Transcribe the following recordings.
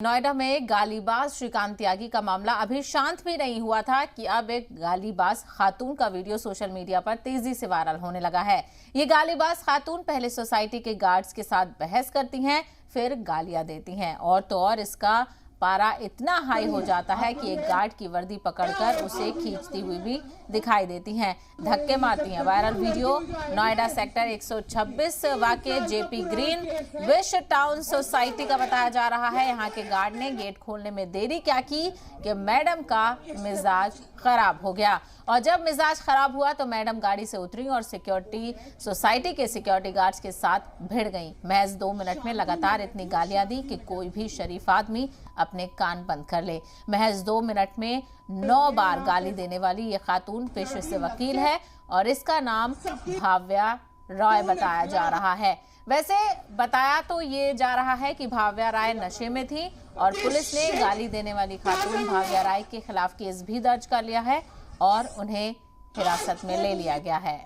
नोएडा में गालीबाज श्रीकांत त्यागी का मामला अभी शांत भी नहीं हुआ था कि अब एक गालीबाज खातून का वीडियो सोशल मीडिया पर तेजी से वायरल होने लगा है। ये गालीबाज खातून पहले सोसाइटी के गार्ड्स के साथ बहस करती हैं, फिर गालियां देती हैं और तो और इसका पारा इतना हाई हो जाता है कि एक गार्ड की वर्दी पकड़कर उसे खींचती हुई भी दिखाई देती हैं, धक्के मारती हैं। वायरल वीडियो नोएडा सेक्टर 126 वाके जेपी ग्रीन विश्व टाउन सोसाइटी का बताया जा रहा है। यहाँ के गार्ड ने गेट खोलने में देरी क्या की कि मैडम का मिजाज खराब हो गया और जब मिजाज खराब हुआ तो मैडम गाड़ी से उतरी और सोसाइटी के सिक्योरिटी गार्ड्स के साथ भिड़ गई। महज 2 मिनट में लगातार इतनी गालियां दी कि कोई भी शरीफ आदमी अपने कान बंद कर ले। महज 2 मिनट में 9 बार गाली देने वाली ये खातून पेशे से वकील है और इसका नाम भाव्या रॉय बताया जा रहा है। वैसे बताया तो ये जा रहा है कि भाव्या राय नशे में थी और पुलिस ने गाली देने वाली खातून भाव्या राय के खिलाफ केस भी दर्ज कर लिया है और उन्हें हिरासत में ले लिया गया है।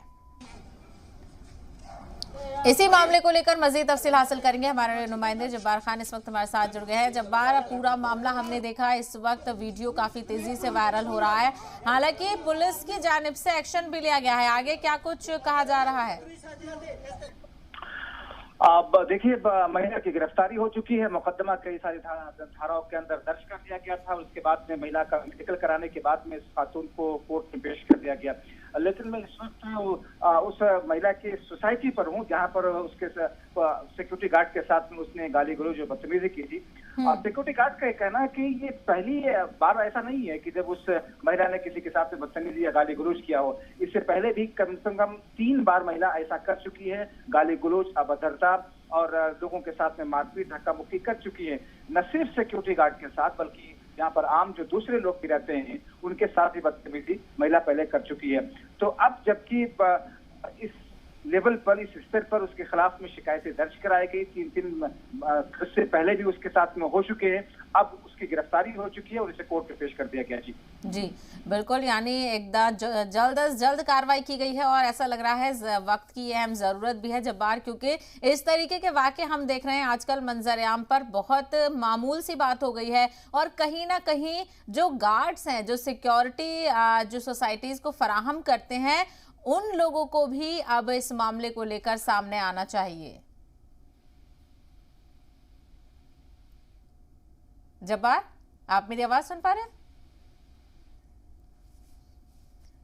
इसी मामले को लेकर मजीद तफसील हासिल करेंगे हमारे नुमाइंदे जब्बार खान इस वक्त हमारे साथ जुड़ गए हैं। जब्बार, पूरा मामला हमने देखा, इस वक्त वीडियो काफी तेजी से वायरल हो रहा है, हालांकि पुलिस की जानिब से एक्शन भी लिया गया है, आगे क्या कुछ कहा जा रहा है? अब देखिए, महिला की गिरफ्तारी हो चुकी है। मुकदमा कई सारी धाराओं के अंदर दर्ज कर दिया गया था। उसके बाद में महिला का मेडिकल कराने के बाद में इस खातून को कोर्ट में पेश कर दिया गया। लेकिन मैं इस वक्त उस महिला की सोसाइटी पर हूँ जहाँ पर उसके सिक्योरिटी गार्ड के साथ में उसने गाली गलौज और बदतमीजी की थी। सिक्योरिटी गार्ड का कहना है कि ये पहली बार ऐसा नहीं है कि जब उस महिला ने किसी के साथ में बदतमीजी या गाली गलौज किया हो। इससे पहले भी कम से कम 3 बार महिला ऐसा कर चुकी है, गाली गलौज, अभद्रता और लोगों के साथ में मारपीट, धक्का मुक्की कर चुकी है। न सिर्फ सिक्योरिटी गार्ड के साथ बल्कि यहाँ पर आम जो दूसरे लोग भी रहते हैं उनके साथ भी बदतमीजी महिला पहले कर चुकी है। तो अब जबकि इस लेवल पर, इस स्तर पर उसके खिलाफ में शिकायतें दर्ज कराई गई, 3 से पहले भी उसके साथ में हो चुके हैं, अब उसकी गिरफ्तारी हो चुकी है और इसे कोर्ट में पेश कर दिया गया। जी बिल्कुल, यानी एकदम जल्द अज जल्द कार्रवाई की गई है और ऐसा लग रहा है वक्त की अहम जरूरत भी है जब्बार, क्योंकि इस तरीके के वाकये हम देख रहे हैं आजकल मंजर-ए-आम पर, बहुत मामूल सी बात हो गई है और कहीं ना कहीं जो गार्ड्स हैं, जो सिक्योरिटी जो सोसाइटीज को फराहम करते हैं, उन लोगों को भी अब इस मामले को लेकर सामने आना चाहिए। जब्बार, आप मेरी आवाज सुन पा रहे हैं?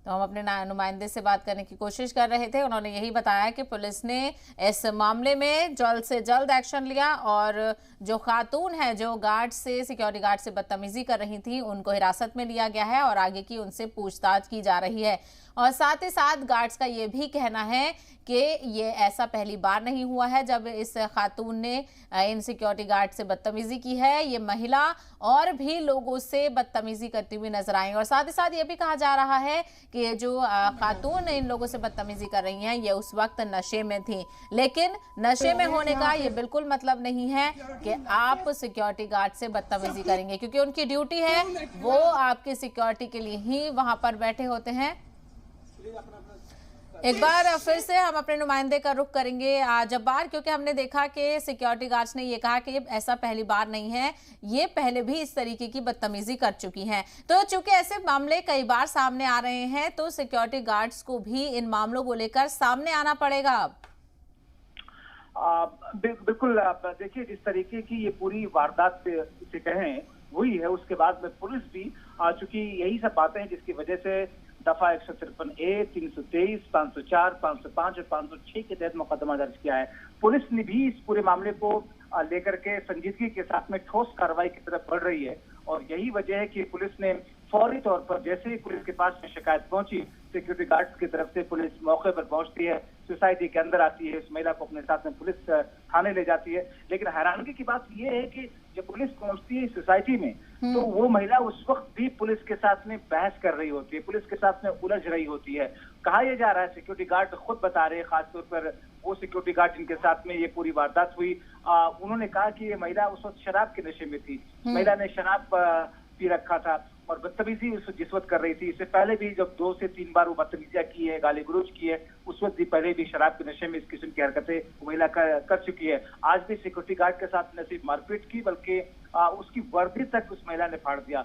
तो हम अपने नुमाइंदे से बात करने की कोशिश कर रहे थे, उन्होंने यही बताया कि पुलिस ने इस मामले में जल्द से जल्द एक्शन लिया और जो खातून है जो गार्ड से, सिक्योरिटी गार्ड से बदतमीजी कर रही थी, उनको हिरासत में लिया गया है और आगे की उनसे पूछताछ की जा रही है। और साथ ही साथ गार्ड्स का ये भी कहना है कि ये ऐसा पहली बार नहीं हुआ है जब इस खातून ने इन सिक्योरिटी गार्ड से बदतमीजी की है। ये महिला और भी लोगों से बदतमीजी करती हुई नजर आई और साथ ही साथ ये भी कहा जा रहा है कि ये जो खातून इन लोगों से बदतमीजी कर रही हैं, ये उस वक्त नशे में थी। लेकिन नशे में होने का ये बिल्कुल मतलब नहीं है कि आप सिक्योरिटी गार्ड से बदतमीजी करेंगे, क्योंकि उनकी ड्यूटी है, वो आपकी सिक्योरिटी के लिए ही वहां पर बैठे होते हैं। एक बार फिर से हम अपने नुमाइंदे का रुख करेंगे जब्बार, क्योंकि हमने देखा कि सिक्योरिटी गार्ड्स ने ये कहा कि ऐसा पहली बार नहीं है, ये पहले भी इस तरीके की बदतमीजी कर चुकी हैं। तो चूंकि ऐसे मामले कई बार सामने आ रहे हैं तो सिक्योरिटी गार्ड्स को भी इन मामलों को लेकर सामने आना पड़ेगा। अब बिल्कुल, देखिए जिस तरीके की ये पूरी वारदात इसे कहें हुई है, उसके बाद में पुलिस भी चूंकि यही सब बातें हैं जिसकी वजह से दफा 153A, 323, 504, 505 और 506 के तहत मुकदमा दर्ज किया है। पुलिस ने भी इस पूरे मामले को लेकर के संजीदगी के साथ में ठोस कार्रवाई की तरफ बढ़ रही है और यही वजह है कि पुलिस ने फौरी तौर पर, जैसे ही पुलिस के पास में शिकायत पहुंची, सिक्योरिटी गार्ड्स की तरफ से पुलिस मौके पर पहुंचती है, सोसाइटी के अंदर आती है, उस महिला को अपने साथ में पुलिस थाने ले जाती है। लेकिन हैरानगी की बात यह है कि जब पुलिस पहुंचती है सोसाइटी में तो वो महिला उस वक्त भी पुलिस के साथ में बहस कर रही होती है, पुलिस के साथ में उलझ रही होती है। कहा यह जा रहा है, सिक्योरिटी गार्ड खुद बता रहे हैं, खासतौर पर वो सिक्योरिटी गार्ड जिनके साथ में ये पूरी वारदात हुई, उन्होंने कहा कि ये महिला उस वक्त शराब के नशे में थी। महिला ने शराब पी रखा था और बदतमीजी जिस वक्त कर रही थी, इससे पहले भी जब 2 से 3 बार वो बदतमीजियां की है, गाली गलौज की है, उस वक्त भी पहले भी शराब के नशे में इस किस्म की हरकतें महिला कर चुकी है। आज भी सिक्योरिटी गार्ड के साथ न सिर्फ मारपीट की बल्कि उसकी वर्दी तक उस महिला ने फाड़ दिया।